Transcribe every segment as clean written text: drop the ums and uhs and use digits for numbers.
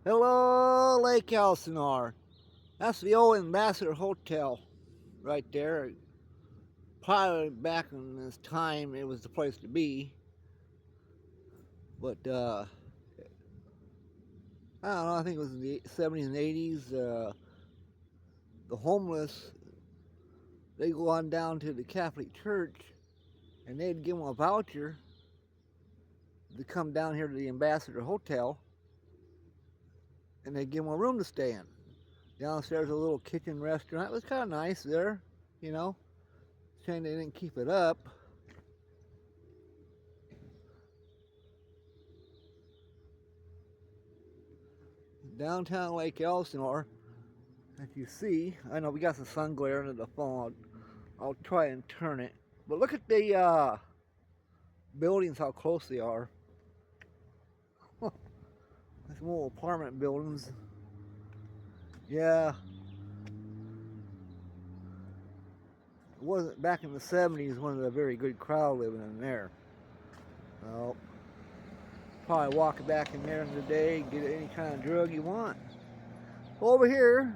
Hello, Lake Elsinore. That's the old Ambassador Hotel right there. Probably back in this time, it was the place to be. But I don't know. I think it was in the 70s and 80s. The homeless, they go on down to the Catholic Church, and they'd give them a voucher to come down here to the Ambassador Hotel, and they'd give them a room to stay in. Downstairs, a little kitchen restaurant. It was kind of nice there, you know. Shame they didn't keep it up. Downtown Lake Elsinore, as you see, I know we got some sun glare into the phone. I'll try and turn it. But look at the buildings, how close they are. That's some little apartment buildings. Yeah, it wasn't back in the 70s when there was a very good crowd living in there. Well, probably walk back in there in the day, get any kind of drug you want. Over here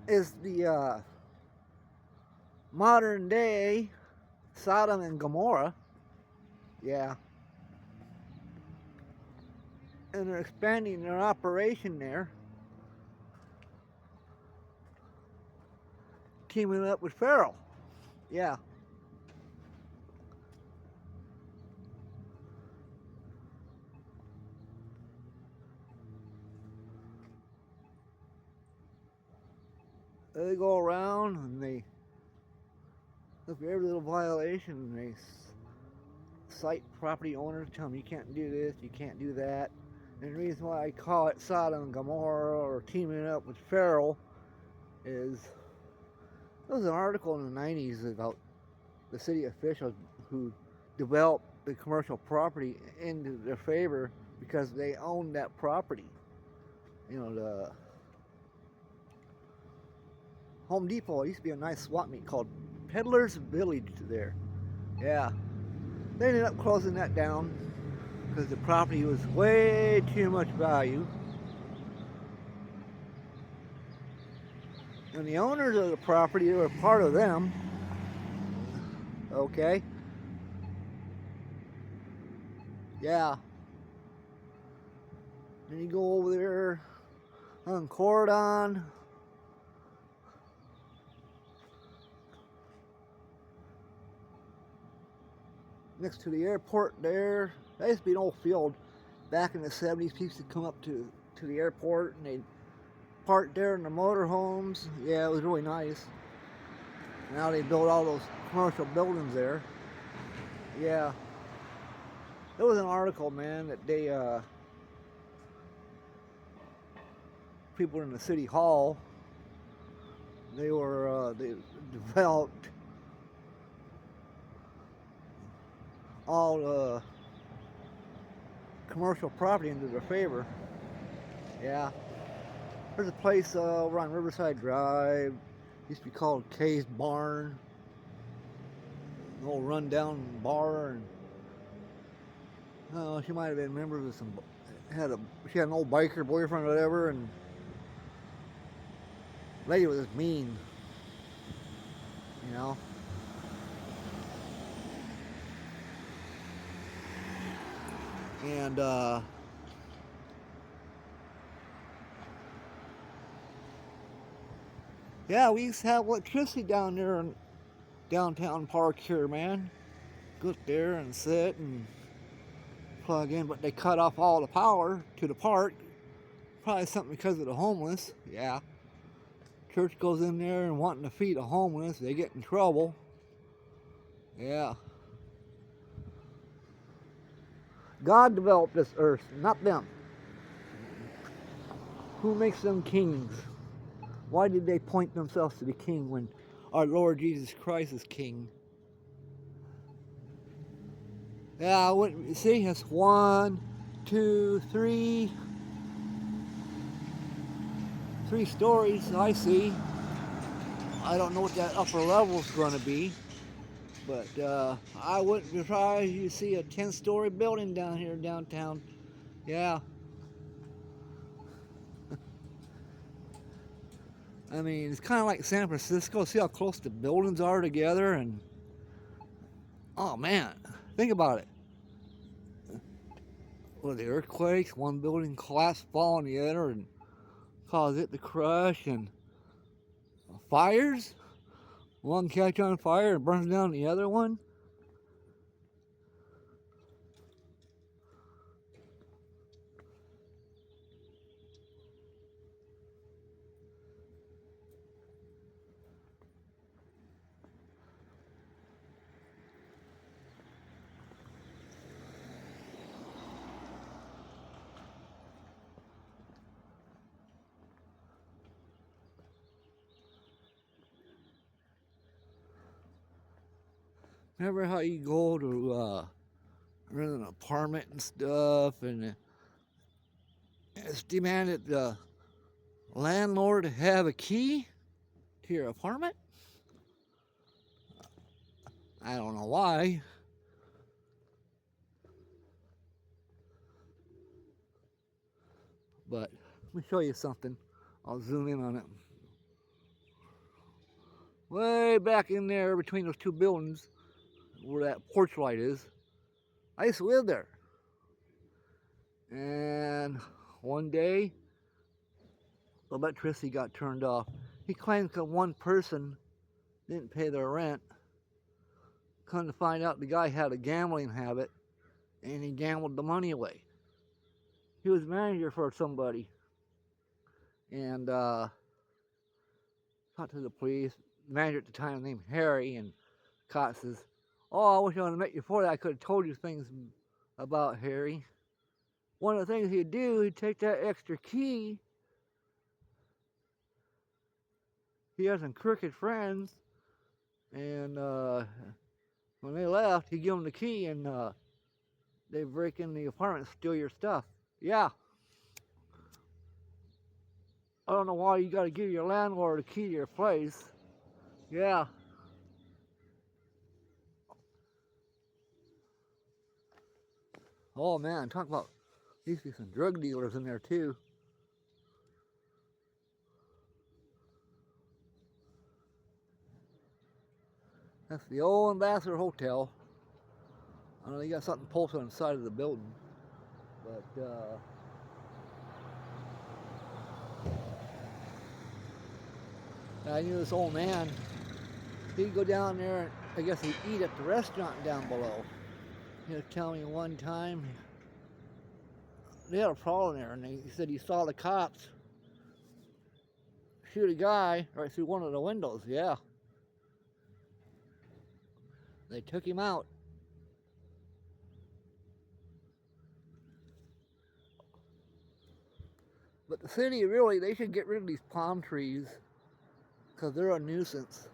is the modern day Sodom and Gomorrah. Yeah. And they're expanding their operation there, teaming up with Farrell. Yeah. They go around and they look for every little violation and they cite property owners, tell them you can't do this, you can't do that. And the reason why I call it Sodom and Gomorrah or teaming up with Farrell is there was an article in the 90s about the city officials who developed the commercial property into their favor because they owned that property. You know, the Home Depot used to be a nice swap meet called Peddler's Village there. Yeah. They ended up closing that down because the property was way too much value. And the owners of the property were part of them. Okay. Yeah. Then you go over there on Cordon. Next to the airport there. That used to be an old field. Back in the 70s, people used to come up to the airport and they'd park there in the motorhomes. Yeah, it was really nice. Now they built all those commercial buildings there. Yeah. There was an article, man, that people in the city hall, they developed all the commercial property into their favor. Yeah. There's a place over on Riverside Drive. Used to be called Kay's Barn. An old rundown bar, and she might have been members of some. She had an old biker boyfriend or whatever, and the lady was just mean, you know. And yeah, we used to have electricity down there in downtown park here, man. Go there and sit and plug in, but they cut off all the power to the park. Probably something because of the homeless. Yeah. Church goes in there and wanting to feed the homeless, they get in trouble. Yeah. God developed this earth, not them. Who makes them kings? Why did they point themselves to the king when our Lord Jesus Christ is king? Yeah, see, that's 1, 2, 3. 3 stories I see. I don't know what that upper level is going to be, but I wouldn't be surprised you see a 10-story building down here downtown. Yeah. I mean, it's kind of like San Francisco. See how close the buildings are together, and oh man, think about it. Well, the earthquakes, one building collapse, fall on the other, and cause it to crush, and fires, one catch on fire and burns down the other one. Remember how you go to rent an apartment and stuff, and it's demanded the landlord to have a key to your apartment? I don't know why. But let me show you something. I'll zoom in on it. Way back in there between those two buildings where that porch light is, I used to live there. And one day, the electricity got turned off. He claims that one person didn't pay their rent. Come to find out, the guy had a gambling habit, and he gambled the money away. He was manager for somebody, and talked to the police. Manager at the time named Harry, and cop says, "Oh, I wish I would have met you before that. I could have told you things about Harry. One of the things he'd do, he'd take that extra key. He had some crooked friends, and when they left, he'd give them the key, and they'd break in the apartment and steal your stuff." Yeah. I don't know why you got to give your landlord a key to your place. Yeah. Oh man, talk about, there used to be some drug dealers in there too. That's the old Ambassador Hotel. I know you got something posted on the side of the building, but I knew this old man. He'd go down there and I guess he'd eat at the restaurant down below. He was telling me one time they had a problem there, and he said he saw the cops shoot a guy right through one of the windows. Yeah. They took him out. But the city, really, they should get rid of these palm trees because they're a nuisance.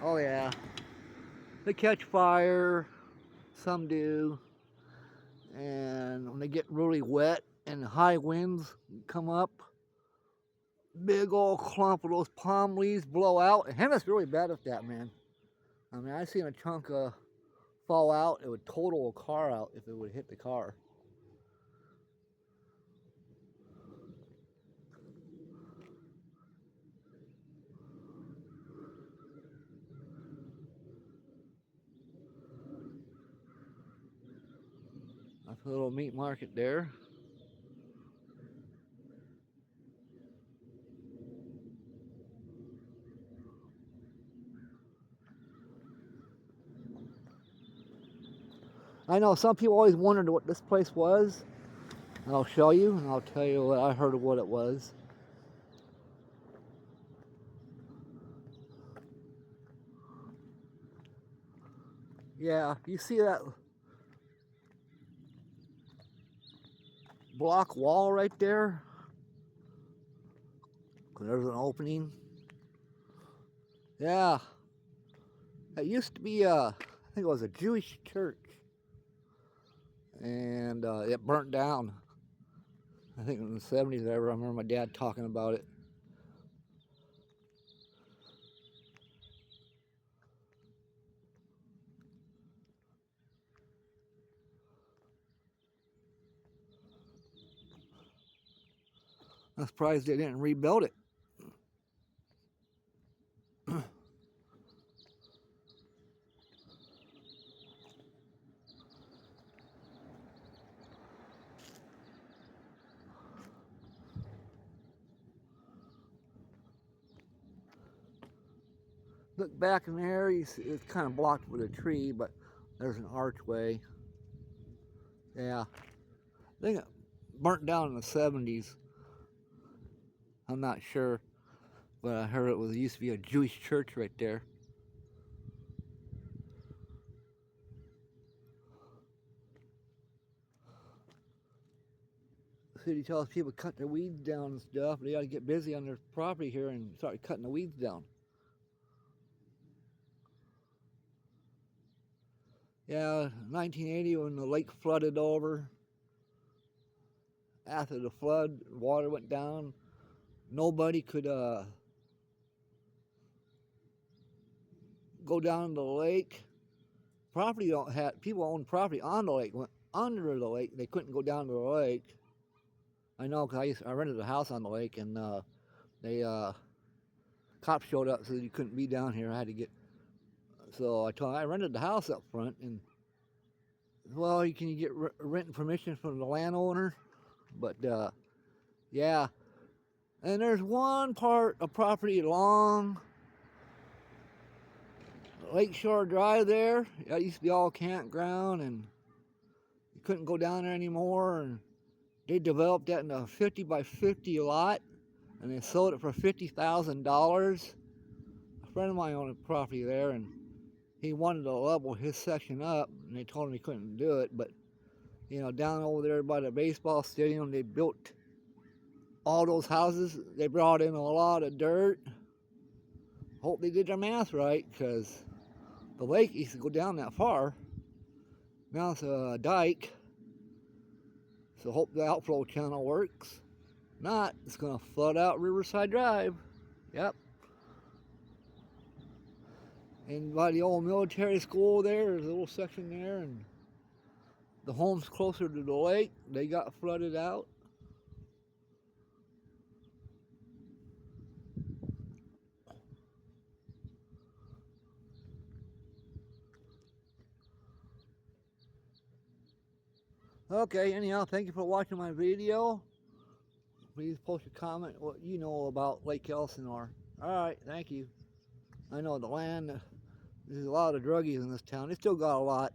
Oh yeah. They catch fire, some do, and when they get really wet and high winds come up, big old clump of those palm leaves blow out. And Henna's really bad at that, man. I mean, I seen a chunk fall out. It would total a car out if it would hit the car. That's a little meat market there. I know some people always wondered what this place was. I'll show you, and I'll tell you what I heard of what it was. Yeah, you see that block wall right there? There's an opening. Yeah. It used to be, I think it was a Jewish church. And it burnt down. I think in the 70s, I remember my dad talking about it. I'm surprised they didn't rebuild it. Look back in there, it's kind of blocked with a tree, but there's an archway. Yeah, I think it burnt down in the 70s. I'm not sure, but I heard it used to be a Jewish church right there. The city tells people to cut their weeds down and stuff. They got to get busy on their property here and start cutting the weeds down. Yeah, 1980 when the lake flooded over. After the flood, water went down. Nobody could go down to the lake. People owned property on the lake, went under the lake. They couldn't go down to the lake. I know because I rented a house on the lake, and cops showed up, so you couldn't be down here. I had to get. So I rented the house up front, and well, can you get renting permission from the landowner? But yeah, and there's one part of property along Lakeshore Drive there. That used to be all campground, and you couldn't go down there anymore. And they developed that in a 50 by 50 lot, and they sold it for $50,000. A friend of mine owned a property there, and he wanted to level his section up, and they told him he couldn't do it. But you know, down over there by the baseball stadium, they built all those houses. They brought in a lot of dirt. Hope they did their math right, because the lake used to go down that far. Now it's a dike, so hope the outflow channel works. Not, it's going to flood out Riverside Drive. Yep. And by the old military school there's a little section there, and the homes closer to the lake, they got flooded out. Okay, anyhow, thank you for watching my video. Please post a comment what you know about Lake Elsinore. Alright, thank you. I know the land, there's a lot of druggies in this town. They still got a lot.